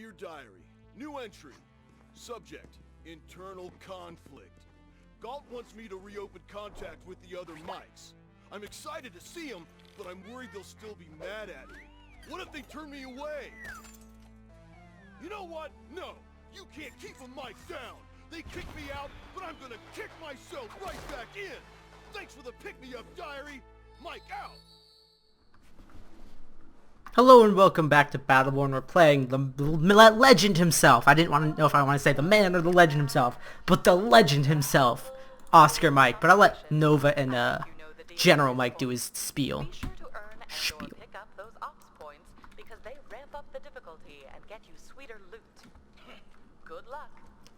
Dear Diary, new entry. Subject, internal conflict. Galt wants me to reopen contact with the other mics. I'm excited to see them, but I'm worried they'll still be mad at me. What if they turn me away? You know what? No, you can't keep a mic down. They kicked me out, but I'm gonna kick myself right back in. Thanks for the pick-me-up, Diary. Mike out. Hello and welcome back to Battleborn. We're playing the legend himself. I didn't want to know if I want to say the man or the legend himself, but the legend himself, Oscar Mike. But I'll let Nova and General Mike do his spiel. Be sure to earn and pick up those ops points because they ramp up the difficulty and get you sweeter loot. Good luck.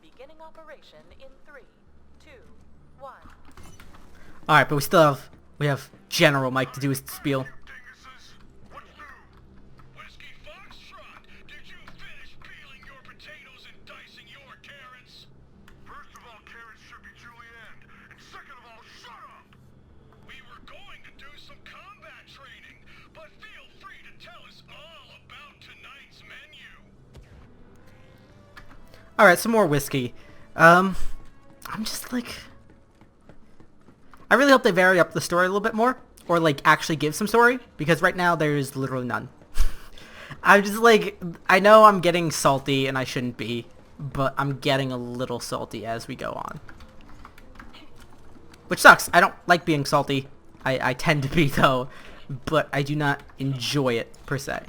Beginning operation in 3, 2, 1. All right, but we have General Mike to do his spiel. Alright, some more whiskey. I'm just like... I really hope they vary up the story a little bit more. Or, like, actually give some story. Because right now, there's literally none. I'm just like... I know I'm getting salty, and I shouldn't be. But I'm getting a little salty as we go on. Which sucks. I don't like being salty. I tend to be, though. But I do not enjoy it, per se.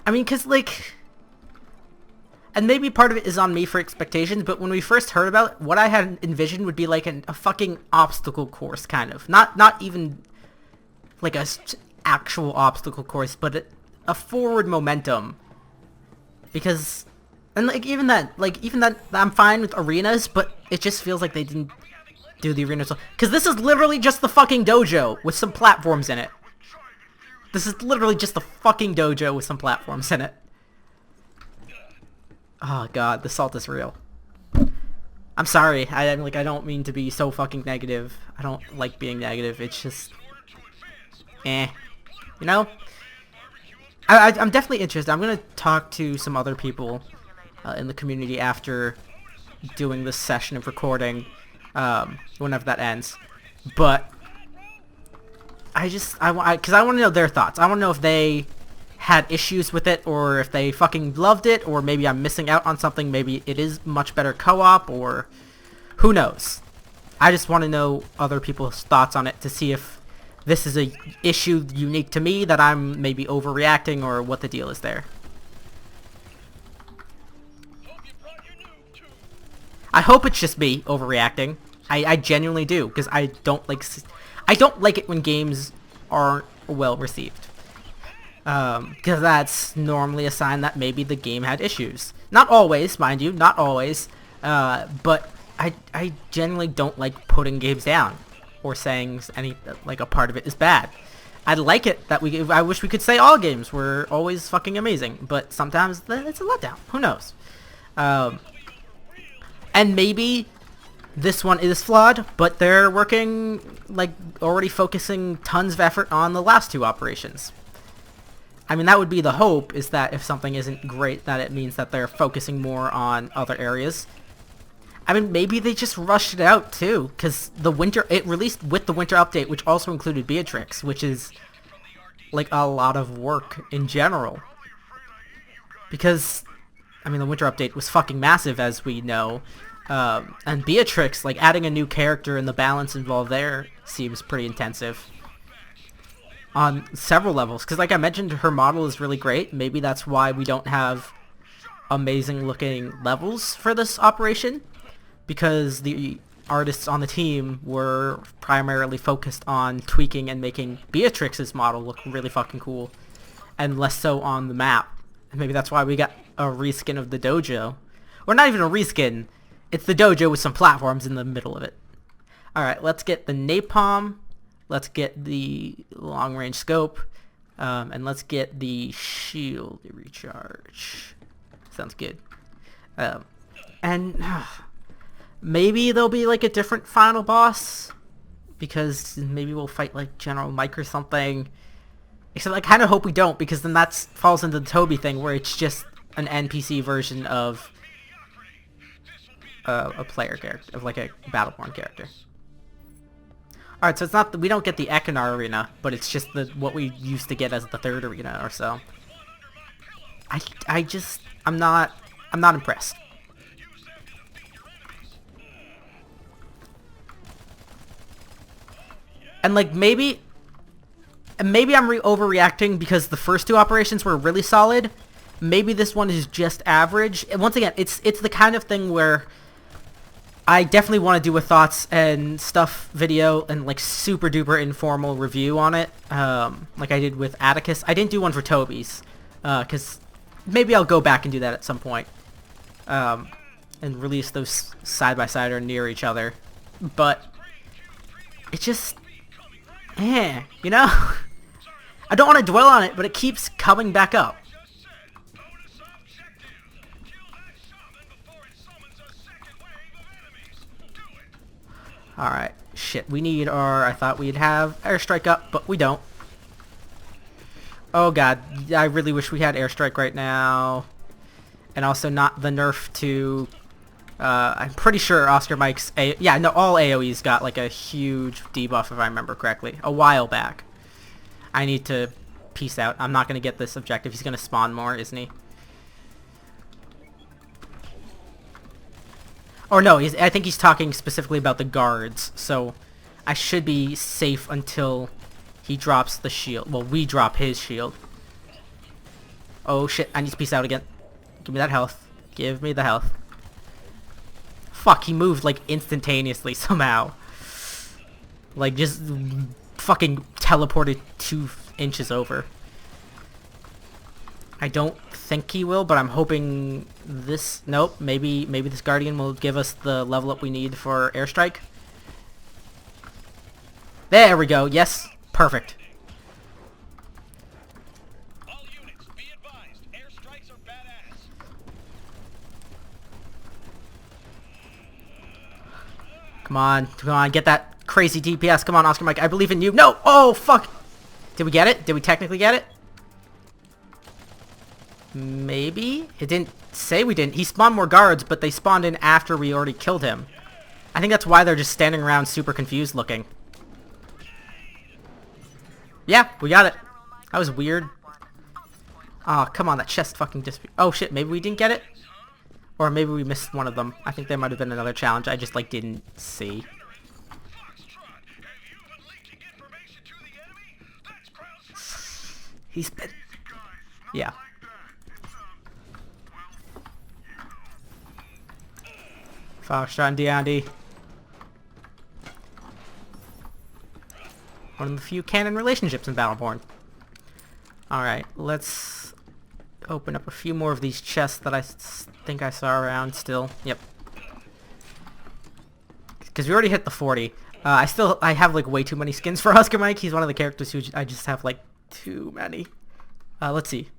I mean, because, like... And maybe part of it is on me for expectations, but when we first heard about it, what I had envisioned would be like a fucking obstacle course, kind of. Not even like a actual obstacle course, but a forward momentum. Because, and like even that, I'm fine with arenas, but it just feels like they didn't do the arenas. Because this is literally just the fucking dojo with some platforms in it. This is literally just the fucking dojo with some platforms in it. Oh god, the salt is real. I'm sorry, I don't mean to be so fucking negative. I don't like being negative, it's just... You know? I'm definitely interested. I'm gonna talk to some other people in the community after doing this session of recording, whenever that ends. But... because I want to know their thoughts. I want to know if they... had issues with it, or if they fucking loved it, or maybe I'm missing out on something, maybe it is much better co-op, or who knows. I just want to know other people's thoughts on it to see if this is a issue unique to me, that I'm maybe overreacting, or what the deal is there. I hope it's just me overreacting. I genuinely do, because I don't like it when games aren't well received. Because that's normally a sign that maybe the game had issues. Not always, mind you, not always. But I genuinely don't like putting games down or saying like a part of it is bad. I'd like it that I wish we could say all games were always fucking amazing, but sometimes it's a letdown. Who knows? And maybe this one is flawed, but they're working, like, already focusing tons of effort on the last two operations. I mean, that would be the hope, is that if something isn't great, that it means that they're focusing more on other areas. I mean, maybe they just rushed it out, too, because it released with the winter update, which also included Beatrix, which is, like, a lot of work in general. Because, I mean, the winter update was fucking massive, as we know, and Beatrix, like, adding a new character and the balance involved there seems pretty intensive. On several levels, because like I mentioned, her model is really great. Maybe that's why we don't have amazing looking levels for this operation, because the artists on the team were primarily focused on tweaking and making Beatrix's model look really fucking cool, and less so on the map. And maybe that's why we got a reskin of the dojo. Or not even a reskin, it's the dojo with some platforms in the middle of it. Alright, let's get the napalm. Let's get the long-range scope, and let's get the shield recharge. Sounds good. And maybe there'll be like a different final boss, because maybe we'll fight like General Mike or something. Except I kind of hope we don't, because then that falls into the Toby thing where it's just an NPC version of a player character, of like a Battleborn character. Alright, so it's not we don't get the Ekinar arena, but it's just what we used to get as the third arena or so. I'm not impressed. And like maybe I'm overreacting because the first two operations were really solid. Maybe this one is just average. And once again, it's the kind of thing where I definitely want to do a thoughts and stuff video and like super duper informal review on it, like I did with Atticus. I didn't do one for Toby's, because maybe I'll go back and do that at some point, and release those side by side or near each other. But it just, you know, I don't want to dwell on it, but it keeps coming back up. Alright, shit, we need I thought we'd have airstrike up, but we don't. Oh god, I really wish we had airstrike right now. And also not the nerf to, I'm pretty sure Oscar Mike's, yeah, no, all AoEs got like a huge debuff if I remember correctly, a while back. I need to peace out. I'm not going to get this objective. He's going to spawn more, isn't he? Or no, I think he's talking specifically about the guards, so I should be safe until he drops the shield. Well, we drop his shield. Oh shit, I need to peace out again. Give me that health. Give me the health. Fuck, he moved like instantaneously somehow. Like just fucking teleported 2 inches over. I don't think he will, but I'm hoping this... Nope, maybe this Guardian will give us the level up we need for airstrike. There we go. Yes, perfect. All units, be advised. Airstrikes are badass. Come on, get that crazy DPS. Come on, Oscar Mike, I believe in you. No! Oh, fuck! Did we get it? Did we technically get it? Maybe? It didn't say we didn't. He spawned more guards, but they spawned in after we already killed him. I think that's why they're just standing around super confused looking. Yeah, we got it. That was weird. Oh, come on, that chest fucking disappeared. Oh shit, maybe we didn't get it? Or maybe we missed one of them. I think there might have been another challenge I just like didn't see. He's been... Yeah. Foxtrot and Deandi. One of the few canon relationships in Battleborn. Alright, let's open up a few more of these chests that I think I saw around still. Yep. Because we already hit the 40. I have like way too many skins for Oscar Mike. He's one of the characters who I just have like too many. Let's see.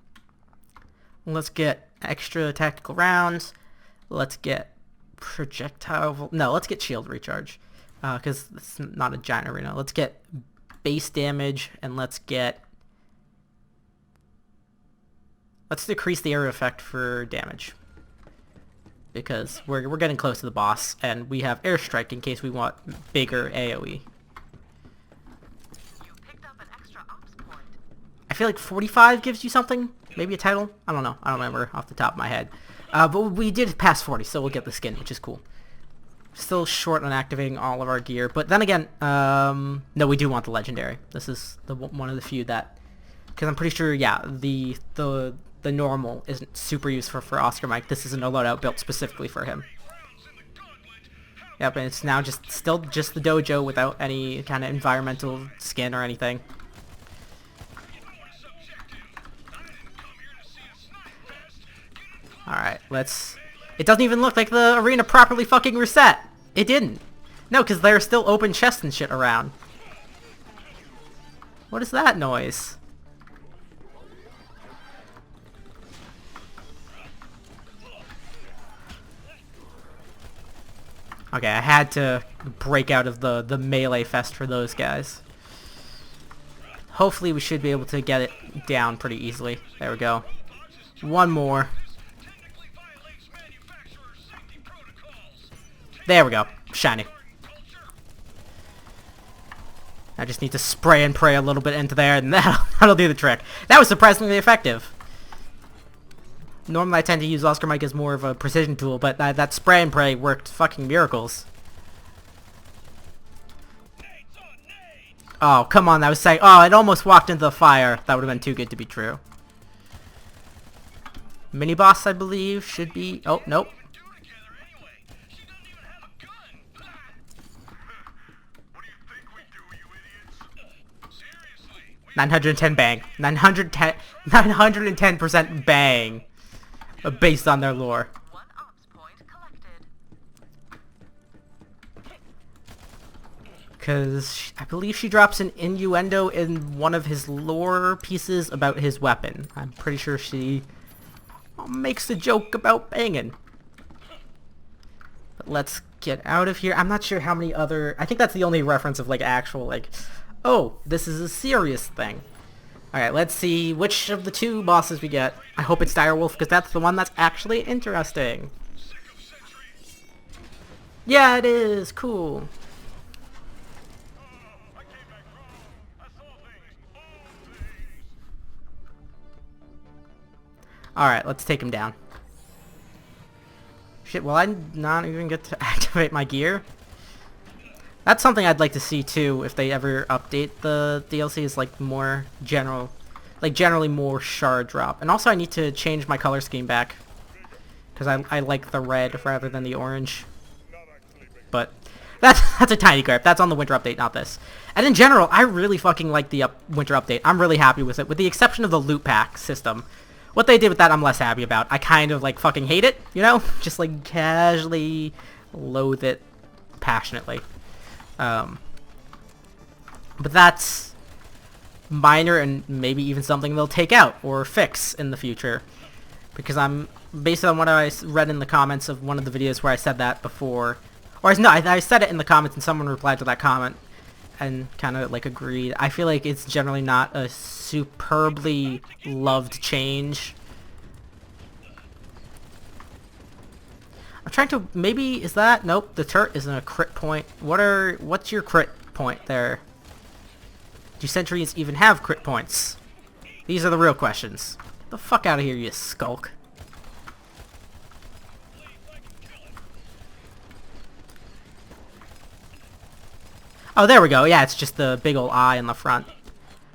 Let's get extra tactical rounds. Let's get projectile... No, let's get shield recharge. Because it's not a giant arena. Let's get base damage, and let's decrease the area effect for damage. Because we're getting close to the boss, and we have airstrike in case we want bigger AoE. You picked up an extra ops point. I feel like 45 gives you something? Maybe a title? I don't know. I don't remember off the top of my head. But we did pass 40, so we'll get the skin, which is cool. Still short on activating all of our gear. But then again, no, we do want the legendary. This is one of the few that... Because I'm pretty sure, yeah, the normal isn't super useful for Oscar Mike. This isn't a loadout built specifically for him. Yep, and it's now still just the dojo without any kind of environmental skin or anything. Alright, let's... It doesn't even look like the arena properly fucking reset. It didn't. No, because there are still open chests and shit around. What is that noise? Okay, I had to break out of the melee fest for those guys. Hopefully we should be able to get it down pretty easily. There we go. One more. There we go. Shiny. I just need to spray and pray a little bit into there, and that'll do the trick. That was surprisingly effective. Normally I tend to use Oscar Mike as more of a precision tool, but that spray and pray worked fucking miracles. Oh, come on, I was saying, oh, it almost walked into the fire. That would have been too good to be true. Mini-boss, I believe, should be... Oh, nope. 910 bang. 910% bang. Based on their lore. One ops point collected. Because I believe she drops an innuendo in one of his lore pieces about his weapon. I'm pretty sure she makes a joke about banging. But let's get out of here. I'm not sure how many other... I think that's the only reference of, like, actual, like... Oh, this is a serious thing. Alright, let's see which of the two bosses we get. I hope it's Direwolf, because that's the one that's actually interesting. Yeah, it is. Cool. Alright, let's take him down. Shit, will I not even get to activate my gear? That's something I'd like to see too, if they ever update the DLC, is like more general, like generally more shard drop. And also I need to change my color scheme back, because I like the red rather than the orange. But that's a tiny gripe. That's on the winter update, not this. And in general, I really fucking like the winter update. I'm really happy with it, with the exception of the loot pack system. What they did with that, I'm less happy about. I kind of like fucking hate it, you know? Just like casually loathe it passionately. But that's minor and maybe even something they'll take out or fix in the future. Because I'm, based on what I read in the comments of one of the videos where I said that before, or no, I said it in the comments and someone replied to that comment and kind of like agreed. I feel like it's generally not a superbly loved change. I'm trying to, maybe, is that, nope, the turret isn't a crit point. What's your crit point there? Do sentries even have crit points? These are the real questions. Get the fuck out of here, you skulk. Oh, there we go. Yeah, it's just the big old eye in the front.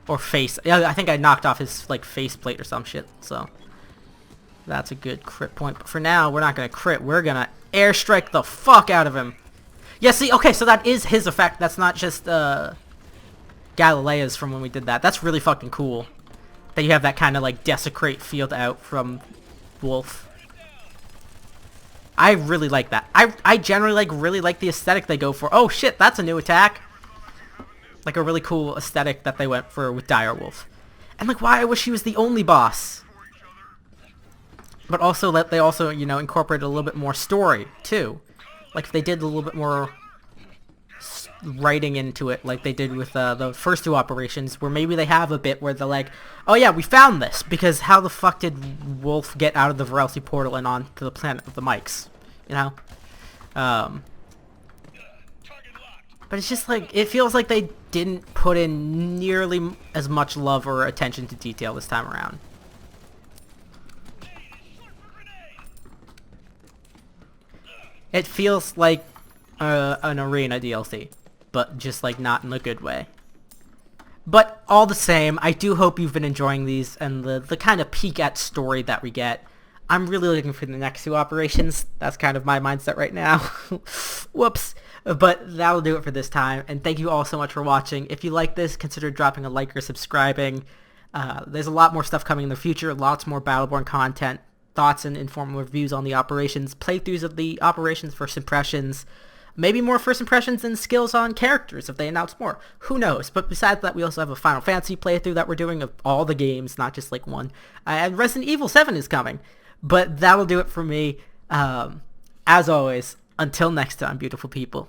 Or face. Yeah, I think I knocked off his, like, faceplate or some shit, so. That's a good crit point. But for now, we're not going to crit. We're going to airstrike the fuck out of him. Yeah, see, okay, so that is his effect. That's not just Galilea's from when we did that. That's really fucking cool. That you have that kind of, like, desecrate field out from Wolf. I really like that. I generally, like, really like the aesthetic they go for. Oh, shit, that's a new attack. Like, a really cool aesthetic that they went for with Direwolf. And, like, why I wish he was the only boss. But also that they also, you know, incorporated a little bit more story, too. Like, if they did a little bit more writing into it, like they did with the first two operations, where maybe they have a bit where they're like, oh yeah, we found this, because how the fuck did Wolf get out of the Varelsi portal and onto the planet of the Mikes? You know? But it's just like, it feels like they didn't put in nearly as much love or attention to detail this time around. It feels like an arena DLC, but just like not in a good way. But all the same, I do hope you've been enjoying these and the kind of peek at story that we get. I'm really looking for the next two operations. That's kind of my mindset right now. Whoops. But that'll do it for this time. And thank you all so much for watching. If you like this, consider dropping a like or subscribing. There's a lot more stuff coming in the future. Lots more Battleborn content. Thoughts and informal reviews on the operations. Playthroughs of the operations, first impressions. Maybe more first impressions and skills on characters if they announce more. Who knows? But besides that, we also have a Final Fantasy playthrough that we're doing of all the games, not just like one. And Resident Evil 7 is coming. But that'll do it for me. As always, until next time, beautiful people.